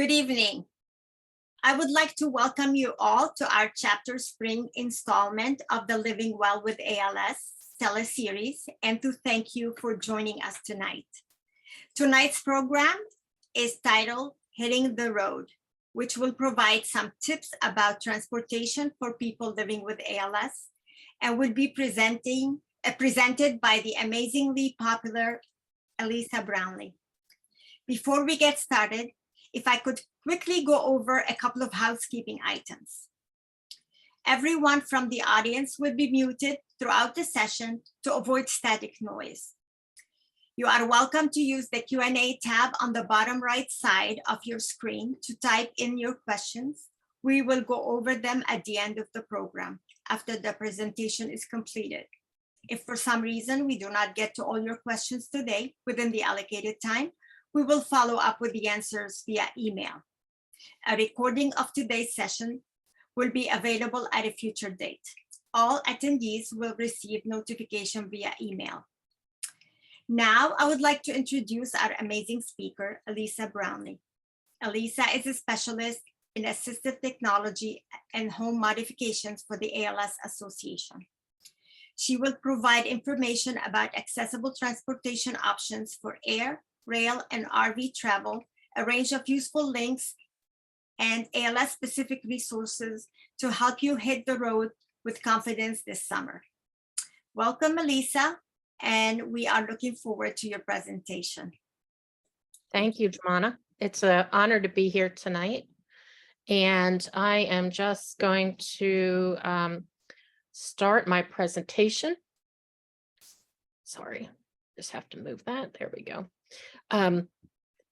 Good evening. I would like to welcome you all to our chapter spring installment of the Living Well with ALS teleseries and to thank you for joining us tonight. Tonight's program is titled Hitting the Road, which will provide some tips about transportation for people living with ALS and will be presented by the amazingly popular Elisa Brownlee. Before we get started, if I could quickly go over a couple of housekeeping items. Everyone from the audience will be muted throughout the session to avoid static noise. You are welcome to use the Q&A tab on the bottom right side of your screen to type in your questions. We will go over them at the end of the program after the presentation is completed. If for some reason we do not get to all your questions today within the allocated time, we will follow up with the answers via email. A recording of today's session will be available at a future date. All attendees will receive notification via email. Now, I would like to introduce our amazing speaker, Elisa Brownlee. Elisa is a specialist in assistive technology and home modifications for the ALS Association. She will provide information about accessible transportation options for air, rail, and RV travel, a range of useful links, and ALS-specific resources to help you hit the road with confidence this summer. Welcome, Elisa, and we are looking forward to your presentation. Thank you, Jumana. It's an honor to be here tonight. And I am just going to start my presentation. Sorry, just have to move that. There we go.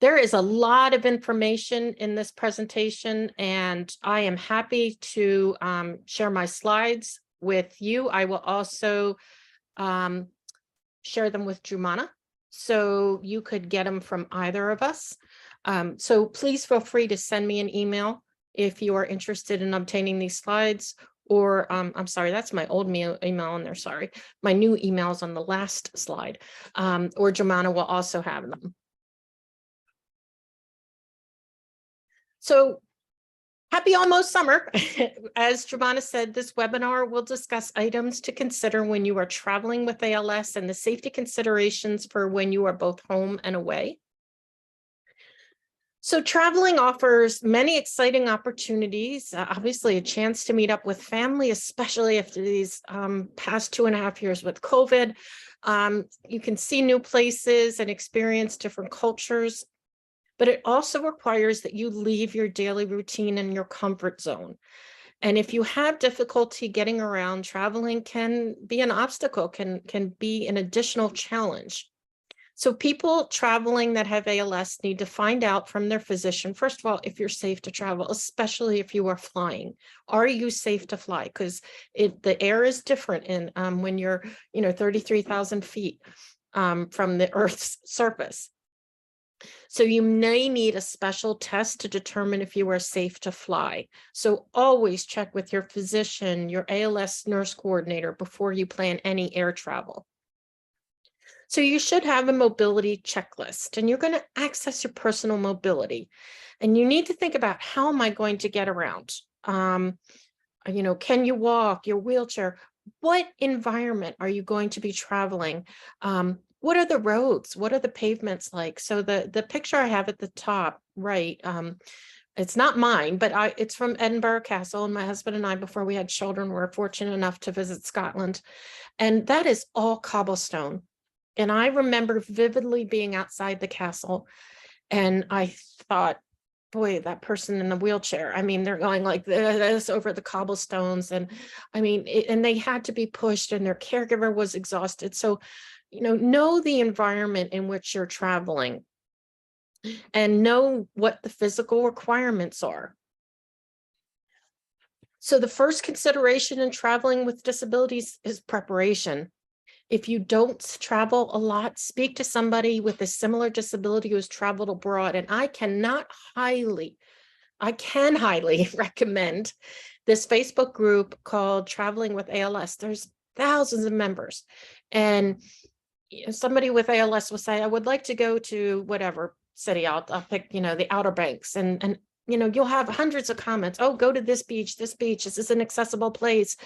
There is a lot of information in this presentation, and I am happy to share my slides with you. I will also share them with Jumana, so you could get them from either of us. So please feel free to send me an email if you are interested in obtaining these slides, or I'm sorry, that's my old email on there, sorry. My new email is on the last slide, or Jumana will also have them. So happy almost summer. As Jumana said, this webinar will discuss items to consider when you are traveling with ALS and the safety considerations for when you are both home and away. So traveling offers many exciting opportunities, obviously a chance to meet up with family, especially after these past 2.5 years with COVID. You can see new places and experience different cultures, but it also requires that you leave your daily routine and your comfort zone. And if you have difficulty getting around, traveling can be an obstacle, can be an additional challenge. So people traveling that have ALS need to find out from their physician, first of all, if you're safe to travel, especially if you are flying. Are you safe to fly? Because the air is different in when you're 33,000 feet from the Earth's surface. So you may need a special test to determine if you are safe to fly. So always check with your physician, your ALS nurse coordinator before you plan any air travel. So you should have a mobility checklist, and you're going to access your personal mobility. And you need to think about, how am I going to get around? Can you walk, your wheelchair? What environment are you going to be traveling? What are the roads? What are the pavements like? So the picture I have at the top right, it's not mine, but it's from Edinburgh Castle. And my husband and I, before we had children, were fortunate enough to visit Scotland. And that is all cobblestone. And I remember vividly being outside the castle, and I thought, boy, that person in the wheelchair, I mean, they're going like this over the cobblestones. And I mean, and they had to be pushed, and their caregiver was exhausted. So, know the environment in which you're traveling and know what the physical requirements are. So the first consideration in traveling with disabilities is preparation. If you don't travel a lot, speak to somebody with a similar disability who's traveled abroad. And I can highly recommend this Facebook group called Traveling with ALS. There's thousands of members. And somebody with ALS will say, I would like to go to whatever, city. I'll pick, the Outer Banks, and you'll have hundreds of comments. Oh, go to this beach. This is an accessible place.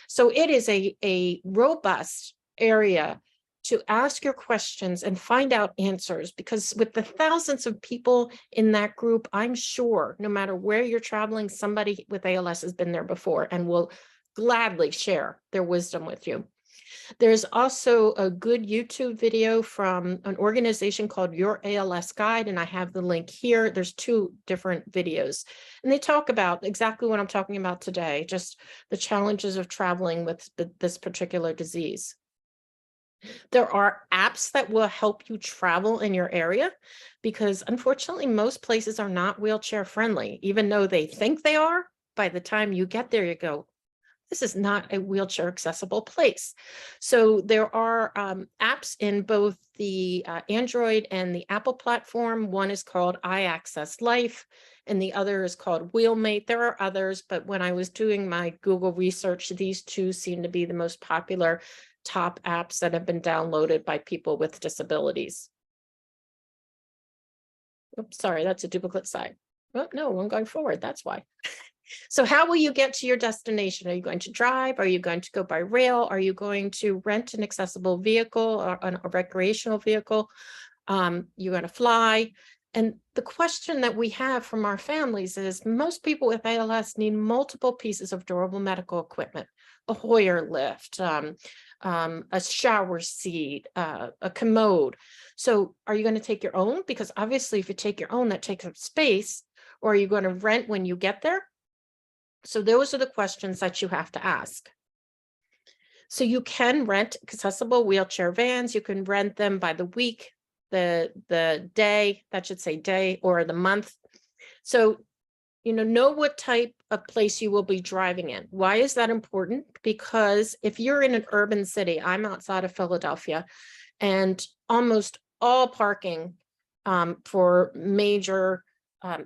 So it is a robust area to ask your questions and find out answers, because with the thousands of people in that group, I'm sure no matter where you're traveling, somebody with ALS has been there before and will gladly share their wisdom with you. There's also a good YouTube video from an organization called Your ALS Guide, and I have the link here. There's 2 different videos, and they talk about exactly what I'm talking about today, just the challenges of traveling with this particular disease. There are apps that will help you travel in your area, because unfortunately, most places are not wheelchair friendly. Even though they think they are, by the time you get there, you go, this is not a wheelchair accessible place. So there are apps in both the Android and the Apple platform. One is called iAccess Life, and the other is called Wheelmate. There are others, but when I was doing my Google research, these 2 seem to be the most popular top apps that have been downloaded by people with disabilities. Oops, sorry, that's a duplicate slide. Oh, no, I'm going forward, that's why. So how will you get to your destination? Are you going to drive? Are you going to go by rail? Are you going to rent an accessible vehicle or a recreational vehicle? You're going to fly. And the question that we have from our families is, most people with ALS need multiple pieces of durable medical equipment, a Hoyer lift, a shower seat, a commode. So are you going to take your own? Because obviously if you take your own, that takes up space. Or are you going to rent when you get there? So those are the questions that you have to ask. So you can rent accessible wheelchair vans. You can rent them by the week, the day, that should say day, or the month. So, know what type of place you will be driving in. Why is that important? Because if you're in an urban city, I'm outside of Philadelphia, and almost all parking for major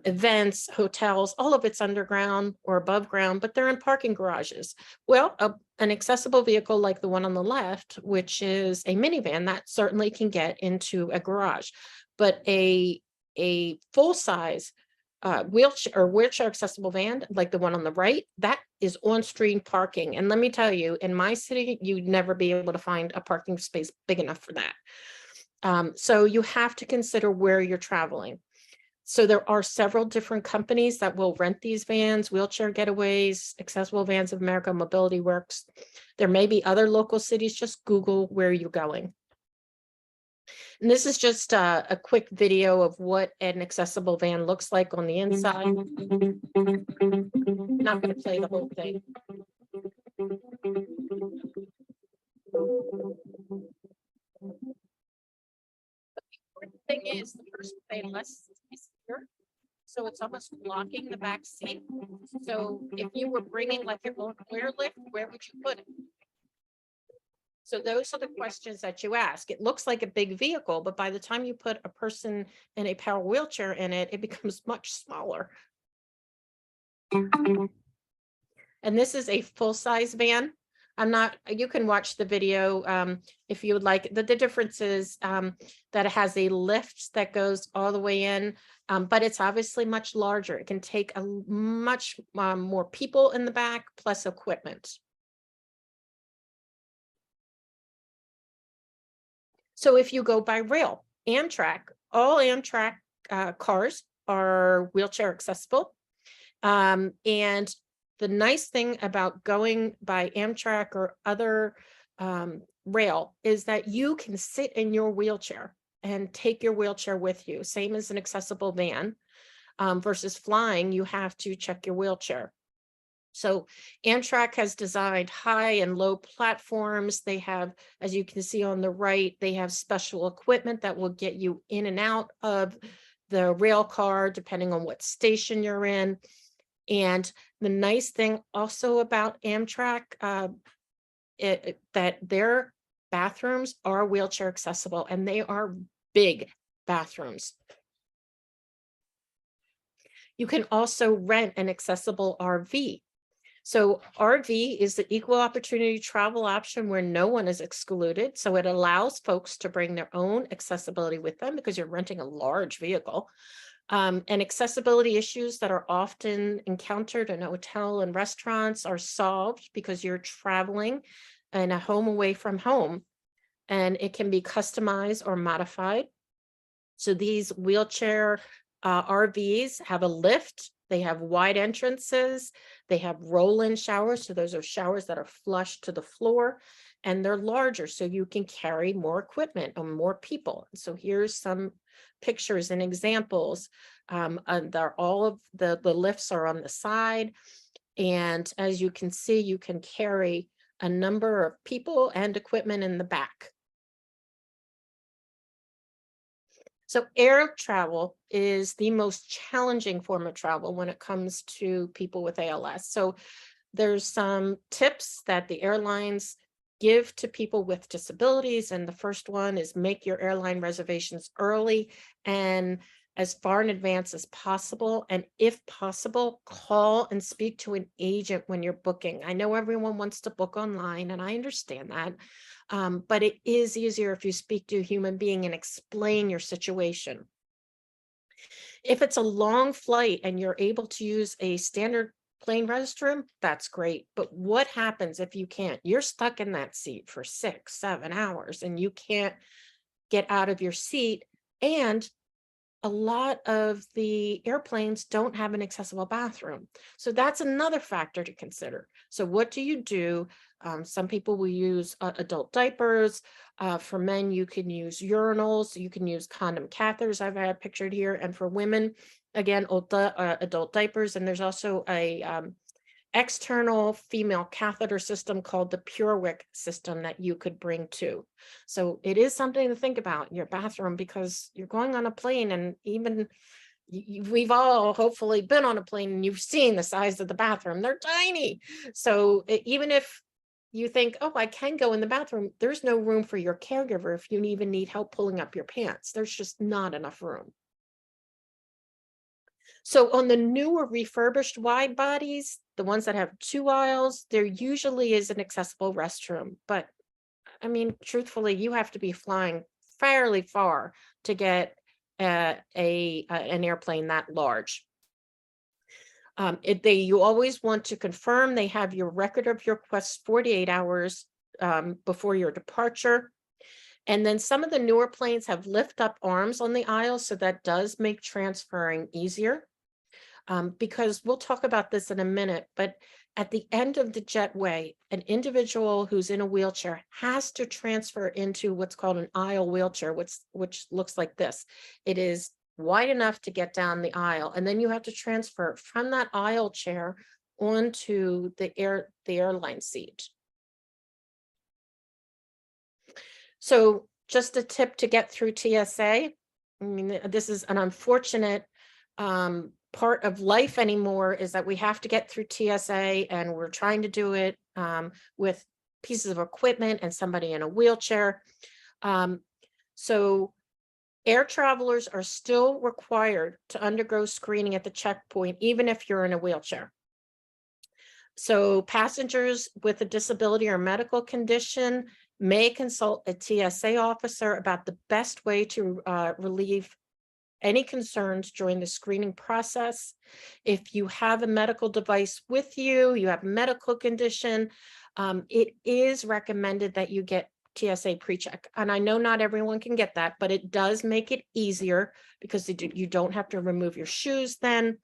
events, hotels, all of it's underground or above ground, but they're in parking garages. Well, an accessible vehicle like the one on the left, which is a minivan, that certainly can get into a garage, but a full-size wheelchair accessible van like the one on the right, that is on-street parking. And let me tell you, in my city, you'd never be able to find a parking space big enough for that. So you have to consider where you're traveling. So there are several different companies that will rent these vans: Wheelchair Getaways, Accessible Vans of America, Mobility Works. There may be other local cities. Just Google where you're going. And this is just a quick video of what an accessible van looks like on the inside. Not going to play the whole thing. The thing is, the person with ALS is here, so it's almost blocking the back seat. So if you were bringing like your own Hoyer lift, where would you put it? So those are the questions that you ask. It looks like a big vehicle, but by the time you put a person in a power wheelchair in it, it becomes much smaller. And this is a full-size van. You can watch the video if you would like. The difference is that it has a lift that goes all the way in, but it's obviously much larger. It can take a much more people in the back, plus equipment. So if you go by rail, Amtrak, all Amtrak cars are wheelchair accessible. And the nice thing about going by Amtrak or other rail is that you can sit in your wheelchair and take your wheelchair with you, same as an accessible van. Versus flying, you have to check your wheelchair. So Amtrak has designed high and low platforms. They have, as you can see on the right, they have special equipment that will get you in and out of the rail car, depending on what station you're in. And the nice thing also about Amtrak, that their bathrooms are wheelchair accessible, and they are big bathrooms. You can also rent an accessible RV. So RV is the equal opportunity travel option where no one is excluded. So it allows folks to bring their own accessibility with them because you're renting a large vehicle. And accessibility issues that are often encountered in a hotel and restaurants are solved because you're traveling in a home away from home, and it can be customized or modified. So these wheelchair RVs have a lift, they have wide entrances, they have roll-in showers. So those are showers that are flush to the floor, and they're larger so you can carry more equipment and more people. So here's some pictures and examples. And all of the lifts are on the side. And as you can see, you can carry a number of people and equipment in the back. So air travel is the most challenging form of travel when it comes to people with ALS. So there's some tips that the airlines give to people with disabilities. And the first one is make your airline reservations early and as far in advance as possible. And if possible, call and speak to an agent when you're booking. I know everyone wants to book online, and I understand that. But it is easier if you speak to a human being and explain your situation. If it's a long flight and you're able to use a standard plane restroom, that's great. But what happens if you can't? You're stuck in that seat for 6, 7 hours and you can't get out of your seat. And a lot of the airplanes don't have an accessible bathroom. So that's another factor to consider. So what do you do? Some people will use adult diapers. For men, you can use urinals. You can use condom catheters, I've had pictured here. And for women, again, adult diapers. And there's also a external female catheter system called the PureWick system that you could bring too. So it is something to think about in your bathroom, because you're going on a plane, and even we've all hopefully been on a plane and you've seen the size of the bathroom. They're tiny. So even if you think, oh, I can go in the bathroom, there's no room for your caregiver if you even need help pulling up your pants. There's just not enough room. So on the newer refurbished wide bodies, the ones that have 2 aisles, there usually is an accessible restroom. But I mean, truthfully, you have to be flying fairly far to get an airplane that large. You always want to confirm they have your record of your request 48 hours before your departure. And then some of the newer planes have lift up arms on the aisle, so that does make transferring easier. Because we'll talk about this in a minute, but at the end of the jetway, an individual who's in a wheelchair has to transfer into what's called an aisle wheelchair, which looks like this. It is wide enough to get down the aisle, and then you have to transfer from that aisle chair onto the airline seat. So just a tip to get through TSA. I mean, this is an unfortunate part of life anymore, is that we have to get through TSA, and we're trying to do it with pieces of equipment and somebody in a wheelchair. So air travelers are still required to undergo screening at the checkpoint, even if you're in a wheelchair. So passengers with a disability or medical condition may consult a TSA officer about the best way to relieve any concerns during the screening process. If you have a medical device with you, you have a medical condition, it is recommended that you get TSA pre-check. And I know not everyone can get that, but it does make it easier because you don't have to remove your shoes then.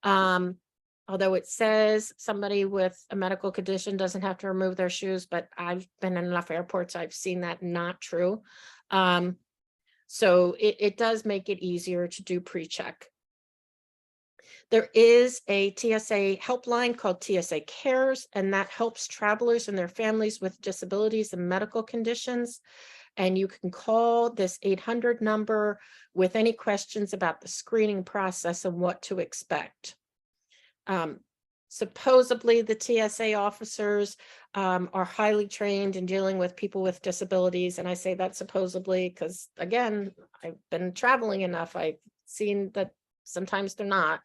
Although it says somebody with a medical condition doesn't have to remove their shoes, but I've been in enough airports, I've seen that not true. So it does make it easier to do pre-check. There is a TSA helpline called TSA Cares, and that helps travelers and their families with disabilities and medical conditions. And you can call this 800 number with any questions about the screening process and what to expect. Supposedly the TSA officers are highly trained in dealing with people with disabilities. And I say that supposedly because, again, I've been traveling enough. I've seen that sometimes they're not.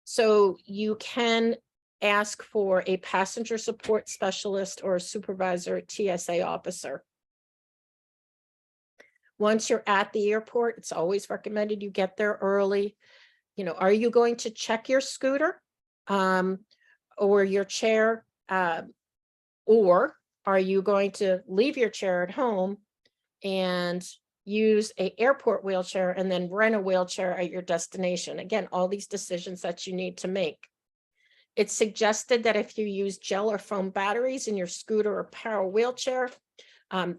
So you can ask for a passenger support specialist or a supervisor, TSA officer. Once you're at the airport, it's always recommended you get there early. You know, are you going to check your scooter or your chair? Or are you going to leave your chair at home and use an airport wheelchair and then rent a wheelchair at your destination? Again, all these decisions that you need to make. It's suggested that if you use gel or foam batteries in your scooter or power wheelchair,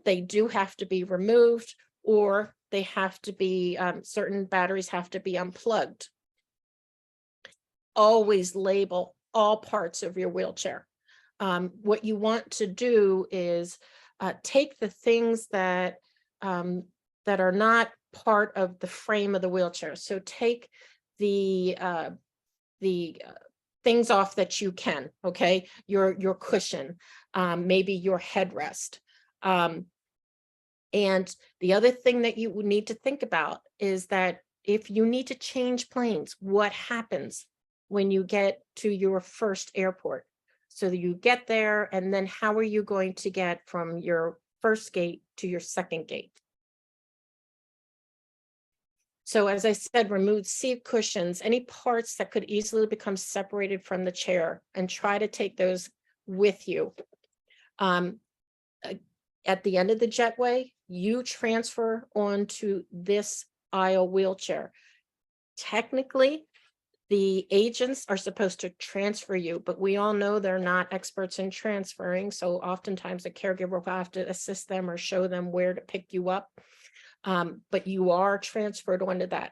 they do have to be removed, or they have to be, certain batteries have to be unplugged. Always label all parts of your wheelchair. What you want to do is take the things that that are not part of the frame of the wheelchair. So take the things off that you can, okay? Your cushion, maybe your headrest. And the other thing that you would need to think about is that if you need to change planes, what happens when you get to your first airport? So that you get there, and then how are you going to get from your first gate to your second gate? So as I said, remove seat cushions, any parts that could easily become separated from the chair, and try to take those with you. At the end of the jetway, you transfer onto this aisle wheelchair. Technically, the agents are supposed to transfer you, but we all know they're not experts in transferring. So oftentimes a caregiver will have to assist them or show them where to pick you up. But you are transferred onto that.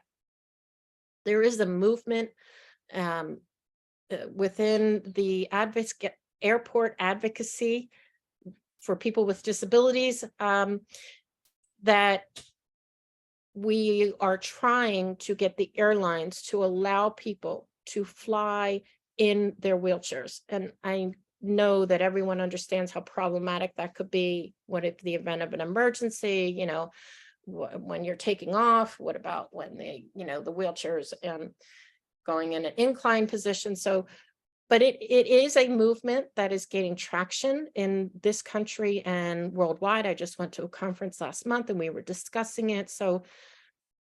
There is a movement within the airport advocacy for people with disabilities that we are trying to get the airlines to allow people to fly in their wheelchairs. And I know that everyone understands how problematic that could be. What if the event of an emergency, you know, when you're taking off, what about when they, you know, the wheelchairs going in an incline position. So, but it is a movement that is gaining traction in this country and worldwide. I just went to a conference last month and we were discussing it. So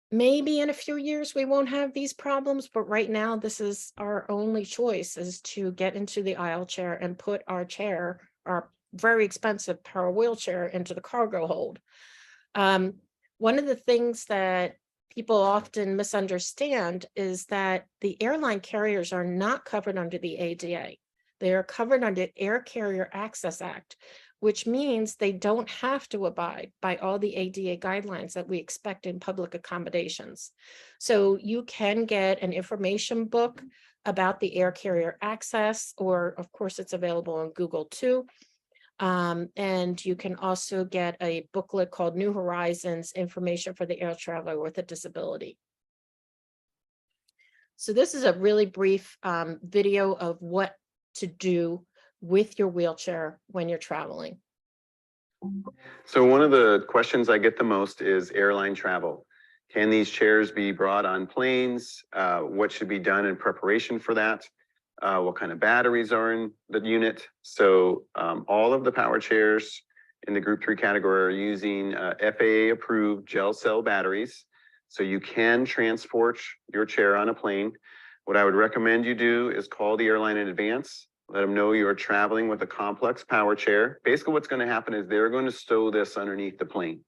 maybe in a few years we won't have these problems, but right now this is our only choice, is to get into the aisle chair and put our chair, our very expensive power wheelchair, into the cargo hold. One of the things that people often misunderstand is that the airline carriers are not covered under the ADA. They are covered under Air Carrier Access Act, which means they don't have to abide by all the ADA guidelines that we expect in public accommodations. So you can get an information book about the air carrier access, or of course it's available on Google too. And you can also get a booklet called New Horizons, Information for the Air Traveler with a Disability. So this is a really brief video of what to do with your wheelchair when you're traveling. So one of the questions I get the most is airline travel. Can these chairs be brought on planes? What should be done in preparation for that? What kind of batteries are in the unit? So all of the power chairs in the Group 3 category are using FAA approved gel cell batteries. So you can transport your chair on a plane. What I would recommend you do is call the airline in advance. Let them know you're traveling with a complex power chair. Basically what's going to happen is they're going to stow this underneath the plane.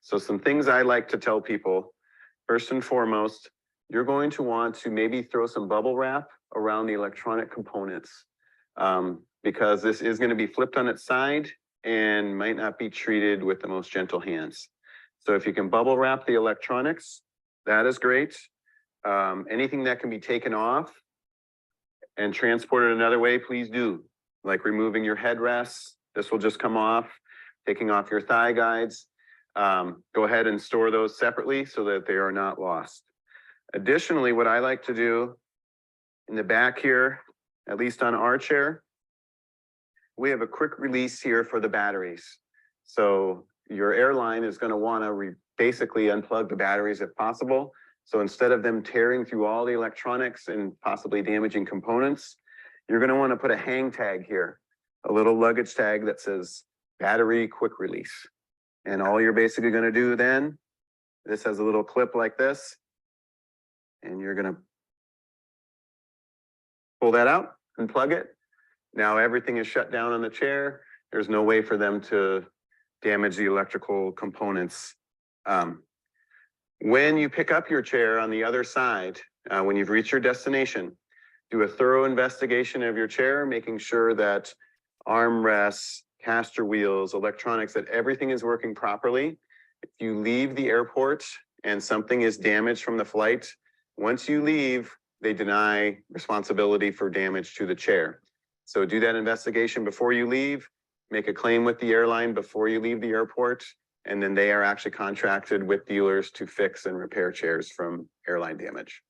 So some things I like to tell people, first and foremost, you're going to want to maybe throw some bubble wrap around the electronic components because this is going to be flipped on its side and might not be treated with the most gentle hands. So if you can bubble wrap the electronics, that is great. Anything that can be taken off and transported another way, please do. Like removing your headrests, this will just come off. Taking off your thigh guides, go ahead and store those separately so that they are not lost. Additionally, what I like to do in the back here, at least on our chair, we have a quick release here for the batteries. So your airline is going to want to basically unplug the batteries if possible. So instead of them tearing through all the electronics and possibly damaging components, you're going to want to put a hang tag here, a little luggage tag that says battery quick release. And all you're basically going to do then, this has a little clip like this, and you're going to pull that out and plug it. Now everything is shut down on the chair. There's no way for them to damage the electrical components. When you pick up your chair on the other side, when you've reached your destination, do a thorough investigation of your chair, making sure that armrests, caster wheels, electronics, that everything is working properly. If you leave the airport and something is damaged from the flight, once you leave, they deny responsibility for damage to the chair. So do that investigation before you leave, make a claim with the airline before you leave the airport, and then they are actually contracted with dealers to fix and repair chairs from airline damage.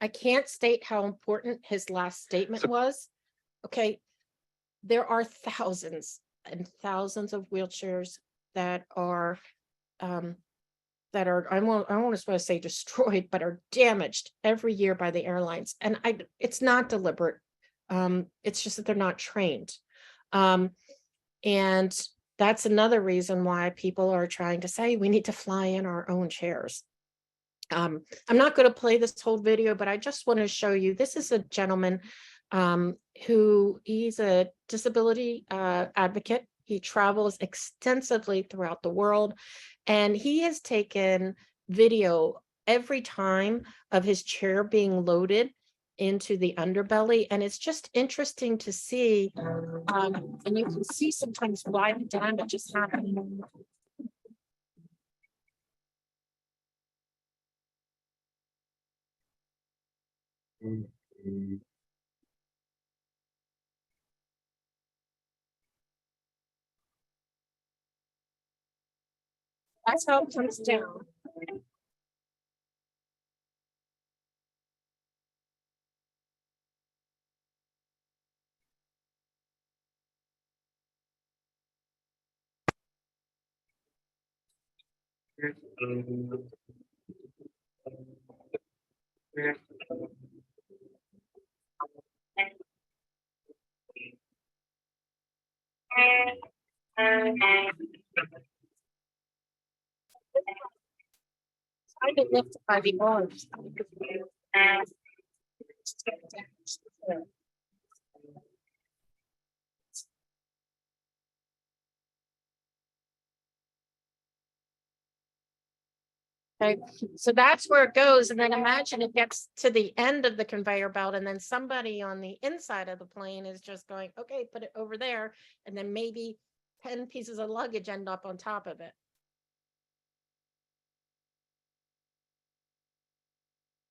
I can't state how important his last statement was. Okay, there are thousands and thousands of wheelchairs that are I won't say destroyed, but are damaged every year by the airlines. And it's not deliberate. It's just that they're not trained. And that's another reason why people are trying to say we need to fly in our own chairs. I'm not going to play this whole video, but I just want to show you, this is a gentleman who he's a disability advocate. He travels extensively throughout the world, and he has taken video every time of his chair being loaded into the underbelly. And it's just interesting to see, and you can see sometimes why the damage is happening. That's how it comes down. Kind of lifted by the arms. Okay, so that's where it goes. And then imagine it gets to the end of the conveyor belt, and then somebody on the inside of the plane is just going, okay, put it over there. And then maybe 10 pieces of luggage end up on top of it.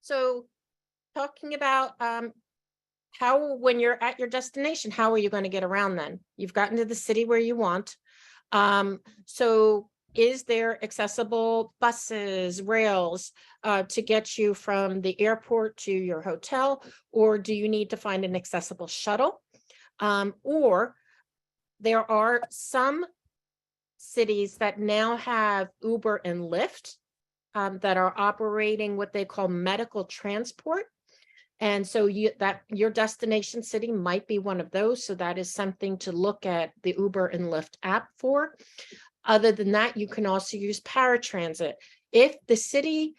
So talking about how, when you're at your destination, how are you going to get around then? You've gotten to the city where you want. So is there accessible buses, rails to get you from the airport to your hotel? Or do you need to find an accessible shuttle? Or there are some cities that now have Uber and Lyft that are operating what they call medical transport. And so your destination city might be one of those. So that is something to look at the Uber and Lyft app for. Other than that, you can also use paratransit. If the city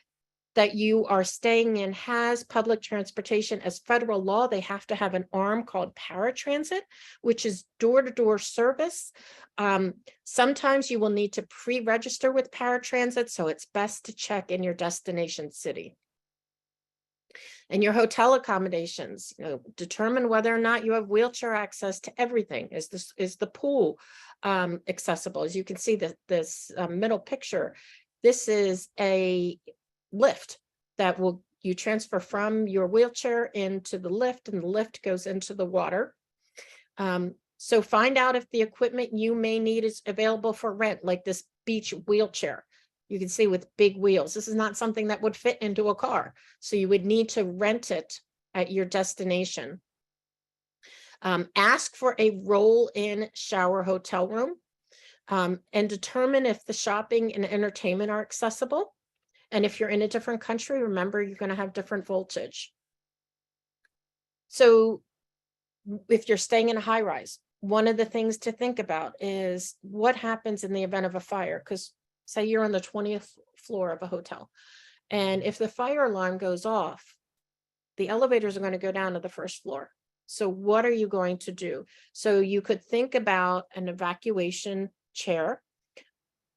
that you are staying in has public transportation, as federal law, they have to have an arm called paratransit, which is door-to-door service. Sometimes you will need to pre-register with paratransit, so it's best to check in your destination city. And your hotel accommodations, determine whether or not you have wheelchair access to everything. Is the pool accessible? As you can see, this middle picture, this is a lift that you transfer from your wheelchair into the lift, and the lift goes into the water. So find out if the equipment you may need is available for rent, like this beach wheelchair. You can see with big wheels. This is not something that would fit into a car. So you would need to rent it at your destination. Ask for a roll-in shower hotel room, and determine if the shopping and entertainment are accessible. And if you're in a different country, remember, you're going to have different voltage. So if you're staying in a high rise, one of the things to think about is what happens in the event of a fire. Because say you're on the 20th floor of a hotel, and if the fire alarm goes off, the elevators are going to go down to the first floor. So what are you going to do? So you could think about an evacuation chair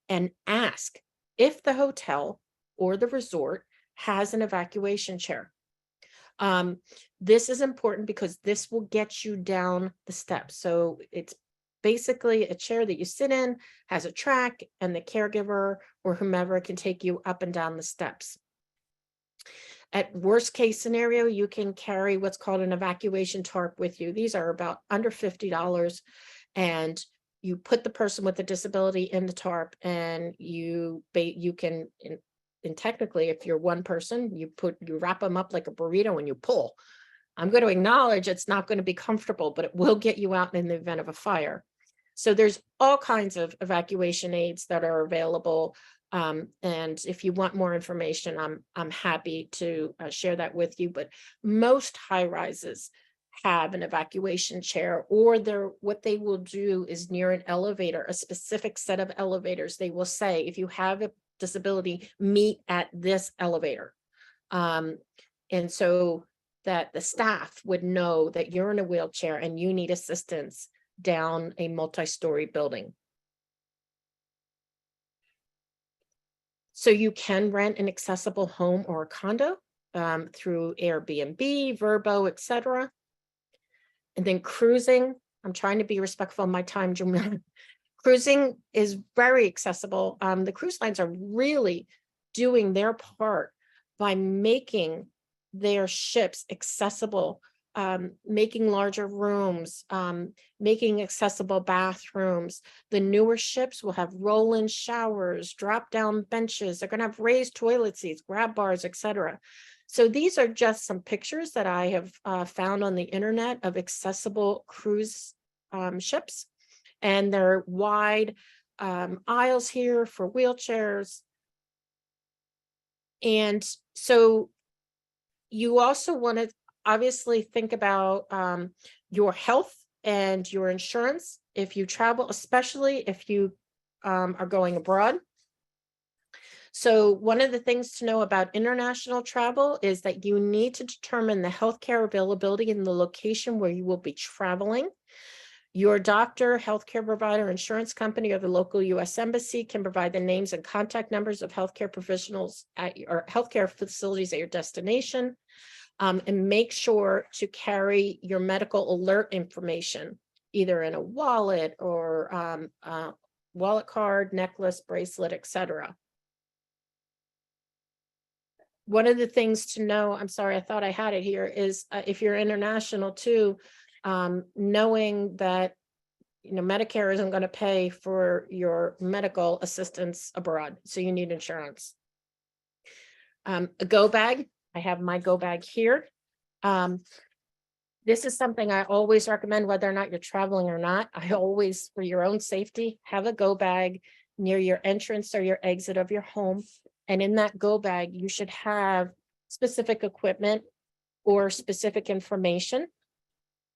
and ask if the hotel or the resort has an evacuation chair. This is important because this will get you down the steps. So it's basically a chair that you sit in, has a track, and the caregiver or whomever can take you up and down the steps. At worst case scenario, you can carry what's called an evacuation tarp with you. These are about under $50, and you put the person with the disability in the tarp, and you can, and technically, if you're one person, you wrap them up like a burrito and you pull. I'm going to acknowledge it's not going to be comfortable, but it will get you out in the event of a fire. So there's all kinds of evacuation aids that are available. And if you want more information, I'm happy to share that with you. But most high rises have an evacuation chair, or what they will do is near an elevator, a specific set of elevators, they will say, if you have a disability, meet at this elevator. And so that the staff would know that you're in a wheelchair and you need assistance down a multi-story building. So you can rent an accessible home or a condo through Airbnb, Vrbo, etc. And then cruising, I'm trying to be respectful of my time, Jumla. Cruising is very accessible. The cruise lines are really doing their part by making their ships accessible, making larger rooms, making accessible bathrooms. The newer ships will have roll-in showers, drop-down benches. They're going to have raised toilet seats, grab bars, etc. So these are just some pictures that I have found on the internet of accessible cruise ships. And they're wide aisles here for wheelchairs. And so you also want to obviously think about your health and your insurance if you travel, especially if you are going abroad. So one of the things to know about international travel is that you need to determine the healthcare availability in the location where you will be traveling. Your doctor, healthcare provider, insurance company, or the local U.S. Embassy can provide the names and contact numbers of healthcare professionals at your healthcare facilities at your destination. And make sure to carry your medical alert information, either in a wallet or wallet card, necklace, bracelet, etc. One of the things to know, I'm sorry, I thought I had it here, is if you're international too, knowing that Medicare isn't going to pay for your medical assistance abroad, so you need insurance. A go bag. I have my go bag here. This is something I always recommend, whether or not you're traveling or not. I always, for your own safety, have a go bag near your entrance or your exit of your home. And in that go bag, you should have specific equipment or specific information.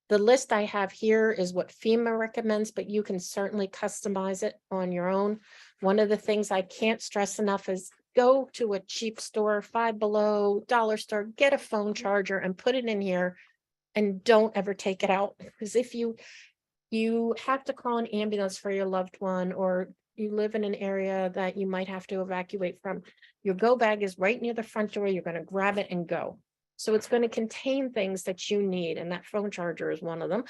The list I have here is what FEMA recommends, but you can certainly customize it on your own. One of the things I can't stress enough is go to a cheap store, Five Below, dollar store, get a phone charger and put it in here, and don't ever take it out. Because if you have to call an ambulance for your loved one, or you live in an area that you might have to evacuate from, your go bag is right near the front door. You're going to grab it and go. So it's going to contain things that you need, and that phone charger is one of them.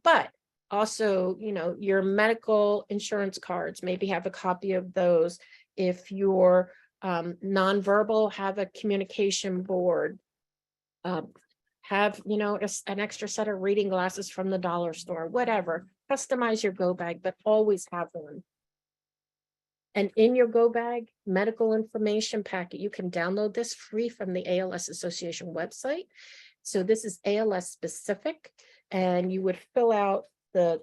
But also, your medical insurance cards, maybe have a copy of those. If you're nonverbal, have a communication board. Have, an extra set of reading glasses from the dollar store, whatever. Customize your go bag, but always have one. And in your go bag, medical information packet, you can download this free from the ALS Association website. So this is ALS-specific, and you would fill out the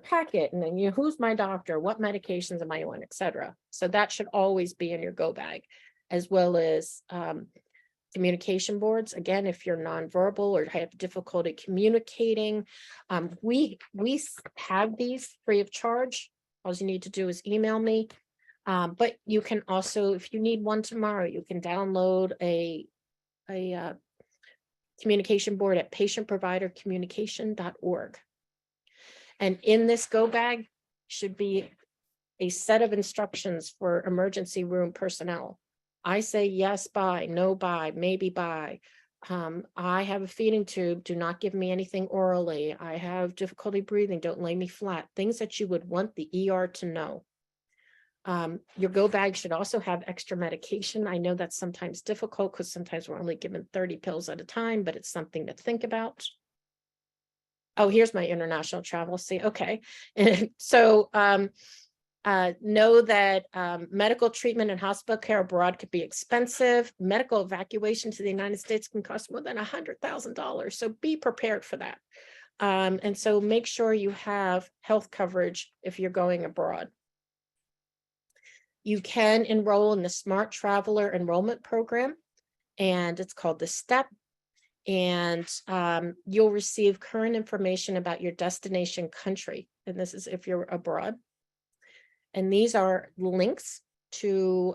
packet, and then who's my doctor, what medications am I on, etc. So that should always be in your go bag, as well as communication boards. Again, if you're nonverbal or have difficulty communicating, we have these free of charge. All you need to do is email me. But you can also, if you need one tomorrow, you can download a communication board at patientprovidercommunication.org. And in this go bag should be a set of instructions for emergency room personnel. I say yes, bye, no, bye, maybe bye. I have a feeding tube. Do not give me anything orally. I have difficulty breathing. Don't lay me flat. Things that you would want the ER to know. Your go bag should also have extra medication. I know that's sometimes difficult because sometimes we're only given 30 pills at a time, but it's something to think about. Oh, here's my international travel. See, okay. And so know that medical treatment and hospital care abroad could be expensive. Medical evacuation to the United States can cost more than $100,000. So be prepared for that. And so make sure you have health coverage if you're going abroad. You can enroll in the Smart Traveler Enrollment Program, and it's called the STEP. And you'll receive current information about your destination country. And this is if you're abroad. And these are links to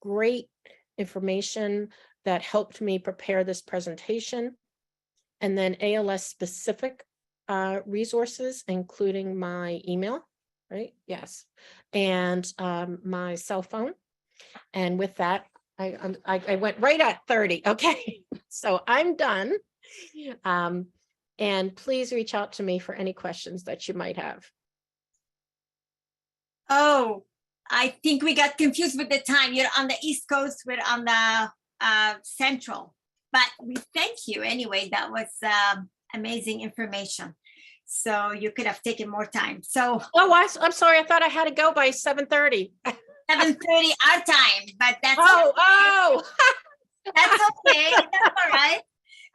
great information that helped me prepare this presentation. And then ALS-specific resources, including my email, right? Yes. And my cell phone. And with that, I went right at 30. Okay. So I'm done. And please reach out to me for any questions that you might have. Oh, I think we got confused with the time. You're on the East Coast, we're on the Central. But we thank you anyway. That was amazing information. So you could have taken more time. So I'm sorry. I thought I had to go by 7:30. 7:30 our time, but that's that's okay. That's all right.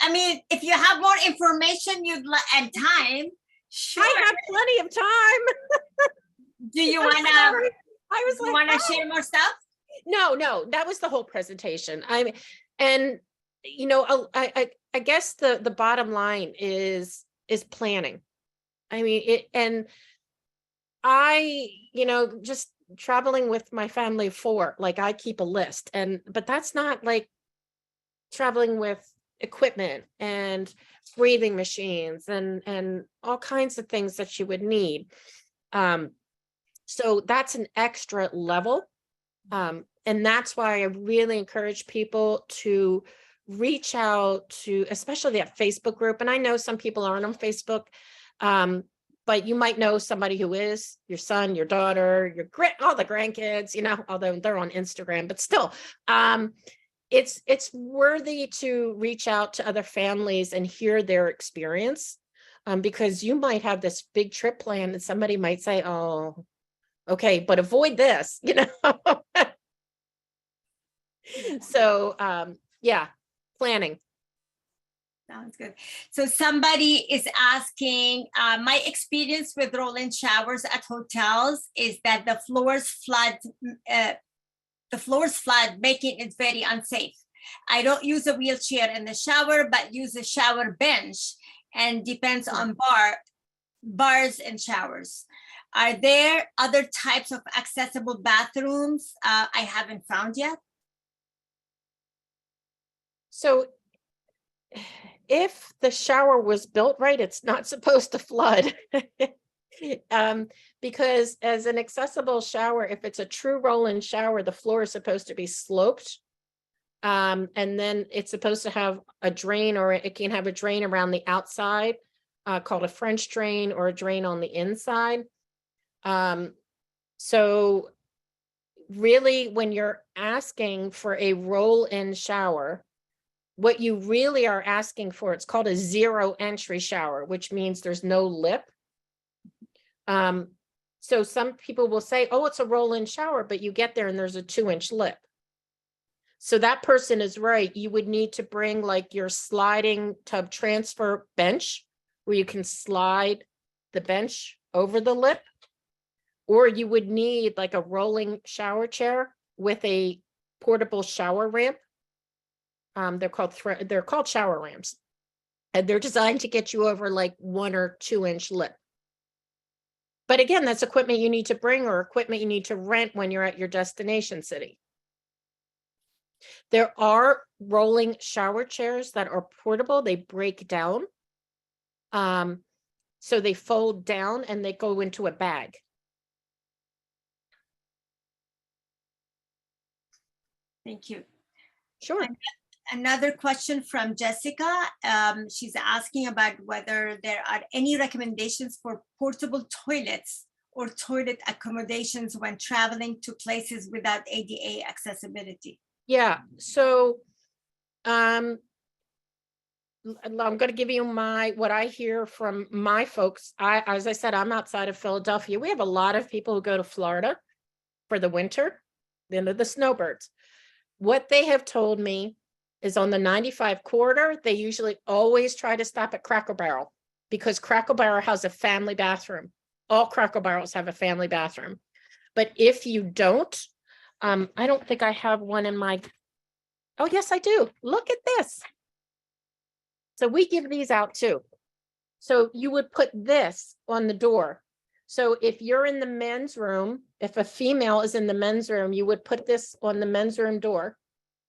I mean, if you have more information and time, sure. I have plenty of time. Do you want to share more stuff? No, that was the whole presentation. I guess the bottom line is planning. I mean, just traveling with my family of 4, like I keep a list, but that's not like traveling with equipment and breathing machines and all kinds of things that you would need. So that's an extra level. And that's why I really encourage people to reach out to, especially that Facebook group. And I know some people aren't on Facebook, but you might know somebody who is, your son, your daughter, all the grandkids, although they're on Instagram, but still, it's worthy to reach out to other families and hear their experience, because you might have this big trip planned and somebody might say, oh, okay, but avoid this, So, yeah, planning. Sounds good. So somebody is asking, my experience with roll-in showers at hotels is that the floors flood, making it very unsafe. I don't use a wheelchair in the shower, but use a shower bench, and depends on bars and showers. Are there other types of accessible bathrooms I haven't found yet? So if the shower was built right, it's not supposed to flood. Because as an accessible shower, if it's a true roll-in shower, the floor is supposed to be sloped. And then it's supposed to have a drain, or it can have a drain around the outside, called a French drain, or a drain on the inside. So really, when you're asking for a roll-in shower, what you really are asking for, it's called a zero entry shower, which means there's no lip. So some people will say, oh, it's a roll-in shower, but you get there and there's a 2-inch lip. So that person is right. You would need to bring like your sliding tub transfer bench, where you can slide the bench over the lip, or you would need like a rolling shower chair with a portable shower ramp. They're called shower ramps. And they're designed to get you over like 1 or 2 inch lip. But again, that's equipment you need to bring or equipment you need to rent when you're at your destination city. There are rolling shower chairs that are portable. They break down. So they fold down and they go into a bag. Thank you. Sure. Another question from Jessica. She's asking about whether there are any recommendations for portable toilets or toilet accommodations when traveling to places without ADA accessibility. Yeah. So I'm going to give you what I hear from my folks. As I said, I'm outside of Philadelphia. We have a lot of people who go to Florida for the winter, the snowbirds. What they have told me is on the 95 corridor, they usually always try to stop at Cracker Barrel because Cracker Barrel has a family bathroom. All Cracker Barrels have a family bathroom. But if you don't, I don't think I have one in my, oh yes, I do. Look at this. So we give these out too. So you would put this on the door. So if you're in the men's room, if a female is in the men's room, you would put this on the men's room door.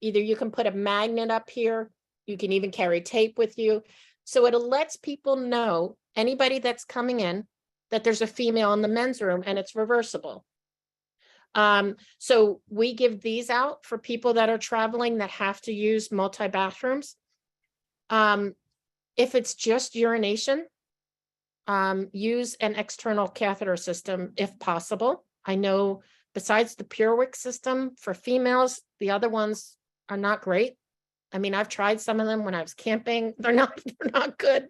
Either you can put a magnet up here, you can even carry tape with you. So it lets people know, anybody that's coming in, that there's a female in the men's room and it's reversible. So we give these out for people that are traveling that have to use multi-bathrooms. If it's just urination, use an external catheter system if possible. I know besides the PureWick system for females, the other ones are not great. I mean, I've tried some of them when I was camping. They're not good.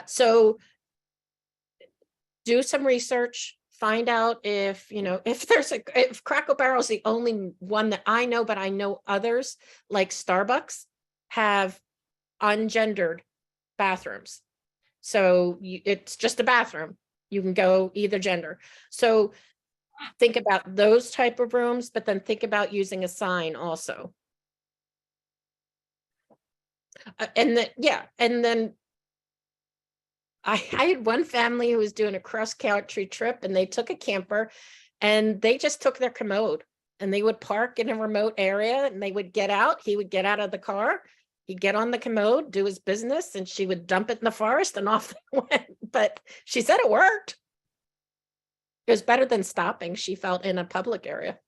So do some research, find out if, if Cracker Barrel is the only one that I know, but I know others like Starbucks have ungendered bathrooms. So it's just a bathroom. You can go either gender. So think about those type of rooms, but then think about using a sign also. And then I had one family who was doing a cross-country trip and they took a camper and they just took their commode and they would park in a remote area and they would get out. He would get out of the car. He'd get on the commode, do his business, and she would dump it in the forest and off they went. But she said it worked. It was better than stopping, she felt, in a public area.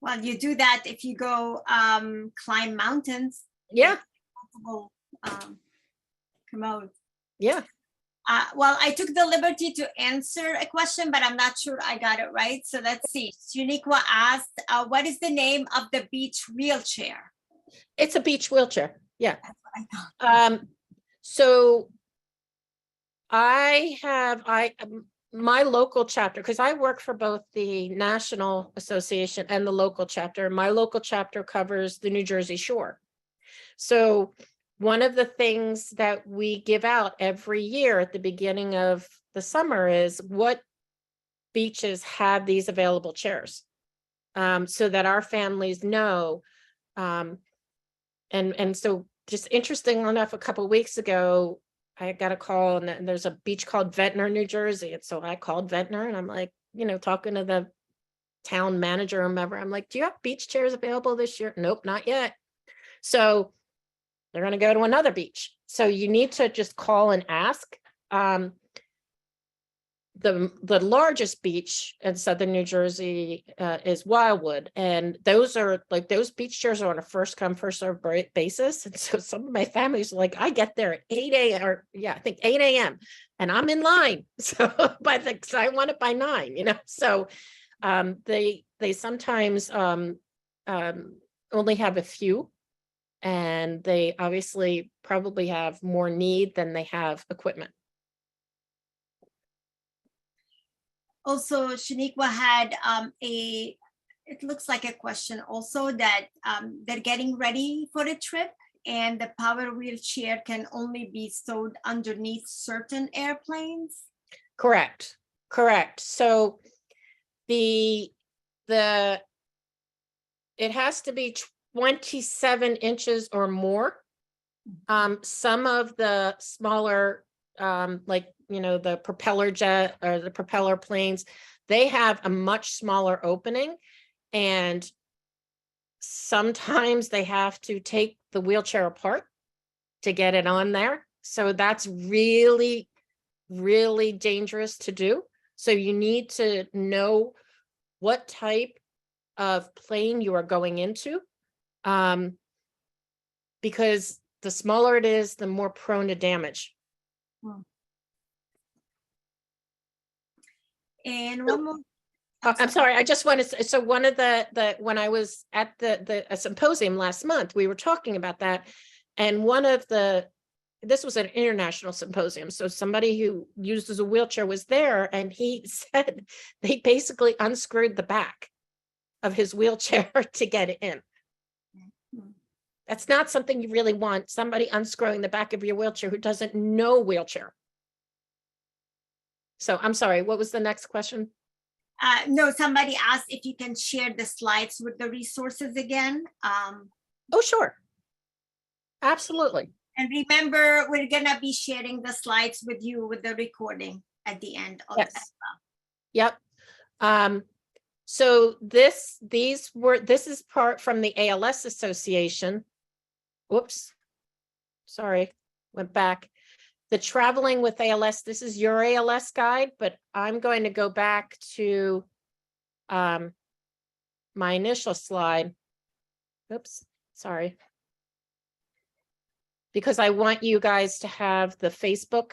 Well, you do that if you go climb mountains. Yeah. Multiple commode. Yeah. Well, I took the liberty to answer a question, but I'm not sure I got it right. So let's see. Uniqua asked, what is the name of the beach wheelchair? It's a beach wheelchair. Yeah. So my local chapter, because I work for both the National Association and the local chapter. My local chapter covers the New Jersey shore. So one of the things that we give out every year at the beginning of the summer is what beaches have these available chairs, so that our families know. And so just interesting enough, a couple of weeks ago, I got a call and there's a beach called Ventnor, New Jersey. And so I called Ventnor and I'm like, talking to the town manager or whomever, I'm like, do you have beach chairs available this year? Nope, not yet. So they're going to go to another beach. So you need to just call and ask. The largest beach in southern New Jersey is Wildwood, and those beach chairs are on a first come first served basis. And so some of my families are like, I get there at 8 a.m. or I think 8 a.m. and I'm in line. So because I want it by 9, So they sometimes only have a few, and they obviously probably have more need than they have equipment. Also, Shaniqua had it looks like a question also that they're getting ready for a trip and the power wheelchair can only be stowed underneath certain airplanes. Correct. So the It has to be 27 inches or more. Some of the smaller, like, the propeller jet or the propeller planes, they have a much smaller opening, and sometimes they have to take the wheelchair apart to get it on there. So that's really, really dangerous to do. So you need to know what type of plane you are going into, because the smaller it is, the more prone to damage. And one more. I'm sorry, I just want to say, so one of the when I was at a symposium last month, we were talking about that. And this was an international symposium. So somebody who uses a wheelchair was there, and he said they basically unscrewed the back of his wheelchair to get it in. That's not something you really want, somebody unscrewing the back of your wheelchair who doesn't know wheelchair. So I'm sorry, what was the next question? No, somebody asked if you can share the slides with the resources again. Oh, sure. Absolutely. And remember, we're gonna be sharing the slides with you with the recording at the end of Yes. that. Yep. So this is part from the ALS Association. Whoops. Sorry, went back. The Traveling with ALS, this is your ALS guide, but I'm going to go back to my initial slide. Oops, sorry. Because I want you guys to have the Facebook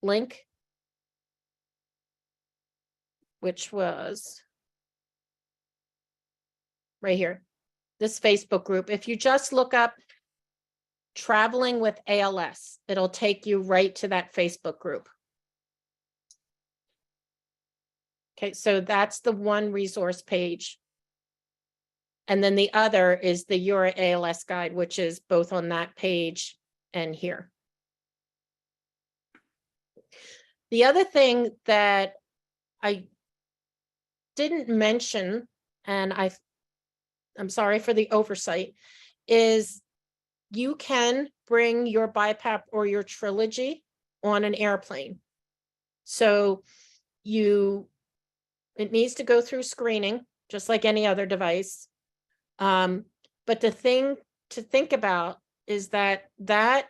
link, which was right here, this Facebook group. If you just look up Traveling with ALS, it'll take you right to that Facebook group. Okay, so that's the one resource page. And then the other is the Your ALS guide, which is both on that page and here. The other thing that I didn't mention, and I'm sorry for the oversight, is you can bring your BiPAP or your Trilogy on an airplane. So it needs to go through screening, just like any other device. But the thing to think about is that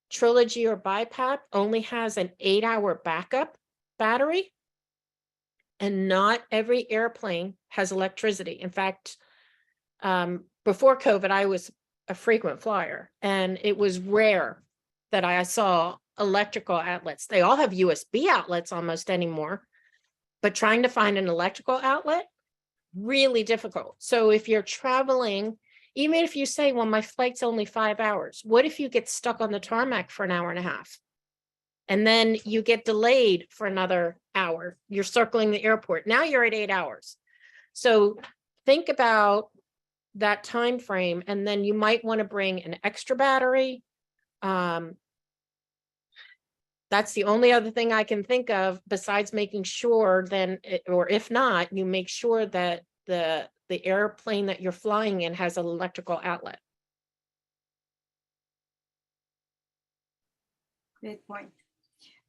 Trilogy or BiPAP only has an 8-hour backup battery, and not every airplane has electricity. In fact, before COVID, I was a frequent flyer, and it was rare that I saw electrical outlets. They all have USB outlets almost anymore, but trying to find an electrical outlet, really difficult. So if you're traveling, even if you say, well, my flight's only 5 hours, what if you get stuck on the tarmac for an hour and a half? And then you get delayed for another hour. You're circling the airport. Now you're at 8 hours. So think about that time frame, and then you might want to bring an extra battery. That's the only other thing I can think of, besides making sure then, or if not, you make sure that the airplane that you're flying in has an electrical outlet. Great point.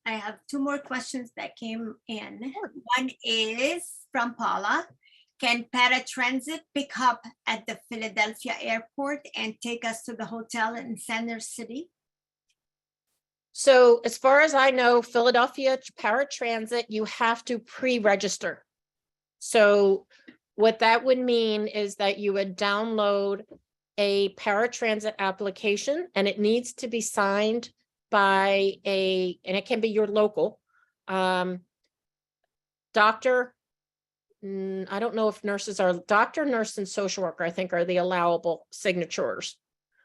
I have 2 more questions that came in. One is from Paula. Can paratransit pick up at the Philadelphia airport and take us to the hotel in Center City? So as far as I know, Philadelphia paratransit, you have to pre-register. So what that would mean is that you would download a paratransit application, and it needs to be signed by and it can be your local doctor. I don't know if nurses are doctor, nurse, and social worker, I think, are the allowable signatures.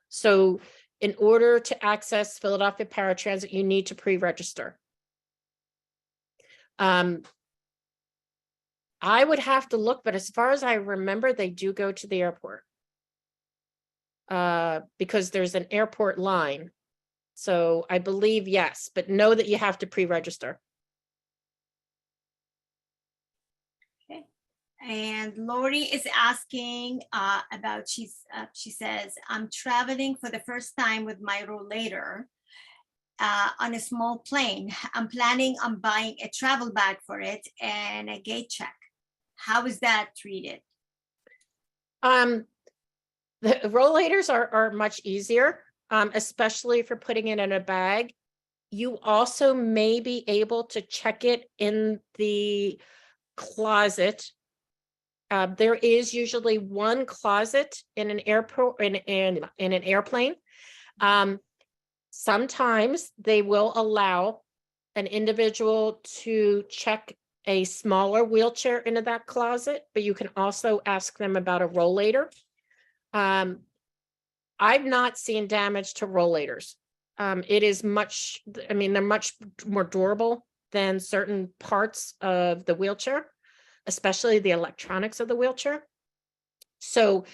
So in order to access Philadelphia paratransit, you need to pre-register. I would have to look, but as far as I remember, they do go to the airport because there's an airport line. So I believe yes, but know that you have to pre-register. And Lori is asking about, she says, I'm traveling for the first time with my rollator on a small plane. I'm planning on buying a travel bag for it and a gate check. How is that treated? The rollators are much easier, especially if you're putting it in a bag. You also may be able to check it in the closet. There is usually one closet in an airport, in an airplane. Sometimes they will allow an individual to check a smaller wheelchair into that closet, but you can also ask them about a rollator. I've not seen damage to rollators. It is much, I mean, they're much more durable than certain parts of the wheelchair, especially the electronics of the wheelchair. So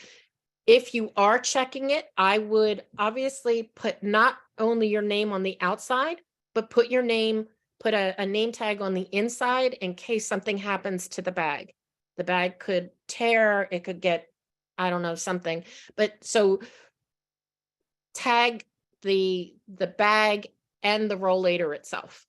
if you are checking it, I would obviously put not only your name on the outside, but put your name, put a name tag on the inside in case something happens to the bag. The bag could tear, it could get, I don't know, something. But so tag the bag and the rollator itself.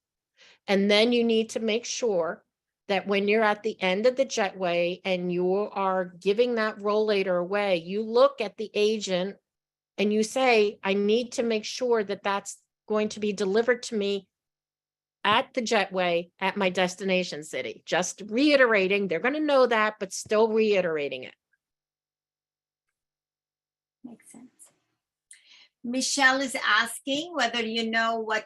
And then you need to make sure that when you're at the end of the jetway and you are giving that rollator away, you look at the agent and you say, I need to make sure that that's going to be delivered to me at the jetway at my destination city. Just reiterating, they're going to know that, but still reiterating it. Makes sense. Michelle is asking whether you know what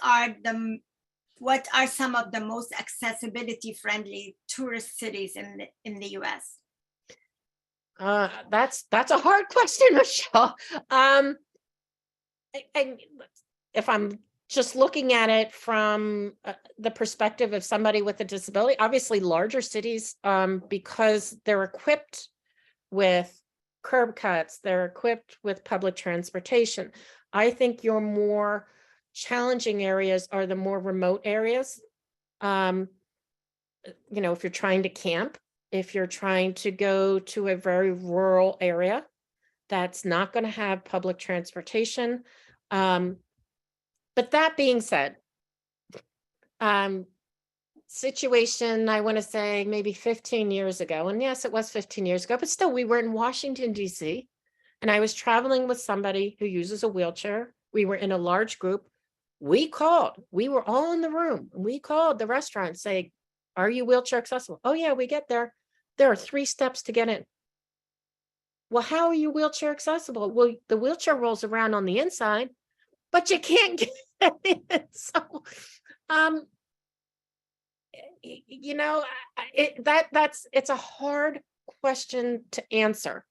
are some of the most accessibility friendly tourist cities in the US? That's a hard question, Michelle. And if I'm just looking at it from the perspective of somebody with a disability, obviously larger cities, because they're equipped with curb cuts, they're equipped with public transportation. I think your more challenging areas are the more remote areas. You know, if you're trying to camp, if you're trying to go to a very rural area that's not going to have public transportation. But that being said, situation, I want to say maybe 15 years ago, and yes, it was 15 years ago, but still we were in Washington, D.C., and I was traveling with somebody who uses a wheelchair. We were in a large group. We were all in the room. We called the restaurant saying, are you wheelchair accessible? Oh yeah, we get there. There are 3 steps to get in. Well, how are you wheelchair accessible? Well, the wheelchair rolls around on the inside, but you can't get in. So, you know, it's a hard question to answer.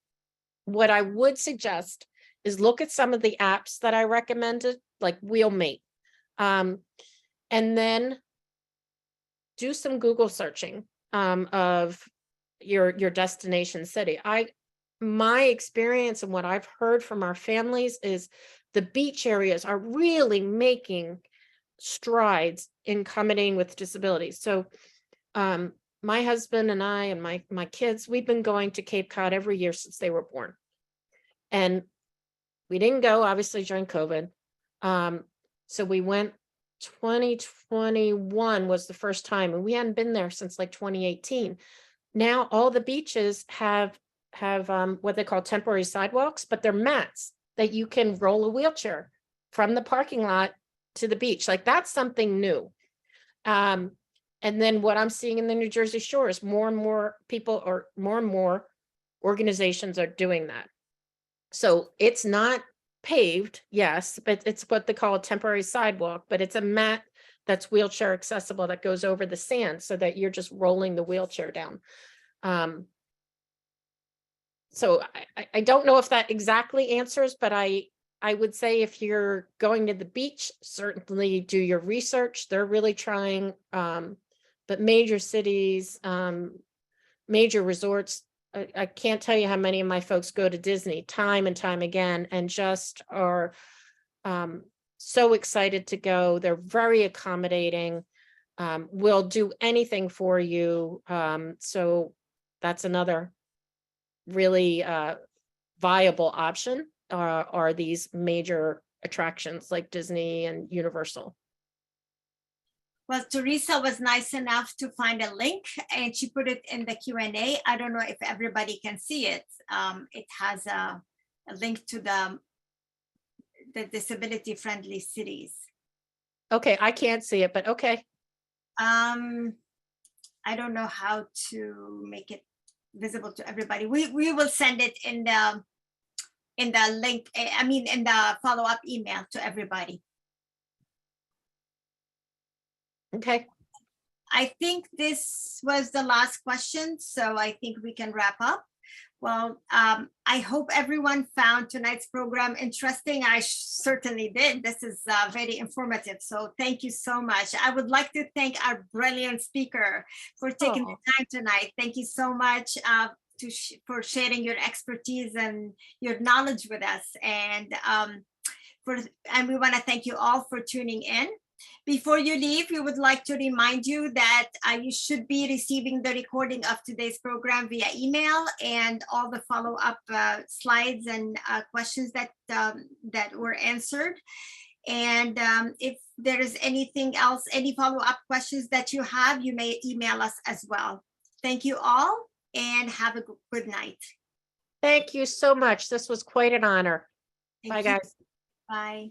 What I would suggest is look at some of the apps that I recommended, like Wheelmate, and then do some Google searching of your destination city. My experience and what I've heard from our families is the beach areas are really making strides in accommodating with disabilities. So my husband and I and my kids, we've been going to Cape Cod every year since they were born. And we didn't go, obviously, during COVID. So we went 2021 was the first time, and we hadn't been there since like 2018. Now all the beaches have what they call temporary sidewalks, but they're mats that you can roll a wheelchair from the parking lot to the beach. Like, that's something new. And then what I'm seeing in the New Jersey Shore is more and more people, or more and more organizations, are doing that. So it's not paved, yes, but it's what they call a temporary sidewalk, but it's a mat that's wheelchair accessible that goes over the sand so that you're just rolling the wheelchair down. So I don't know if that exactly answers, but I would say if you're going to the beach, certainly do your research. They're really trying, but major cities, major resorts, I can't tell you how many of my folks go to Disney time and time again and just are so excited to go. They're very accommodating, will do anything for you. So that's another really viable option, are these major attractions like Disney and Universal. Well, Teresa was nice enough to find a link and she put it in the Q&A. I don't know if everybody can see it. It has a link to the disability friendly cities. Okay, I can't see it, but okay. I don't know how to make it visible to everybody. We will send it in the link, I mean, in the follow-up email to everybody. Okay. I think this was the last question, so I think we can wrap up. Well, I hope everyone found tonight's program interesting. I certainly did. This is very informative, so thank you so much. I would like to thank our brilliant speaker for taking the time tonight. Thank you so much for sharing your expertise and your knowledge with us. And we want to thank you all for tuning in. Before you leave, we would like to remind you that you should be receiving the recording of today's program via email and all the follow-up slides and questions that were answered. And if there is anything else, any follow-up questions that you have, you may email us as well. Thank you all and have a good night. Thank you so much. This was quite an honor. Thank Bye, you. guys. Bye.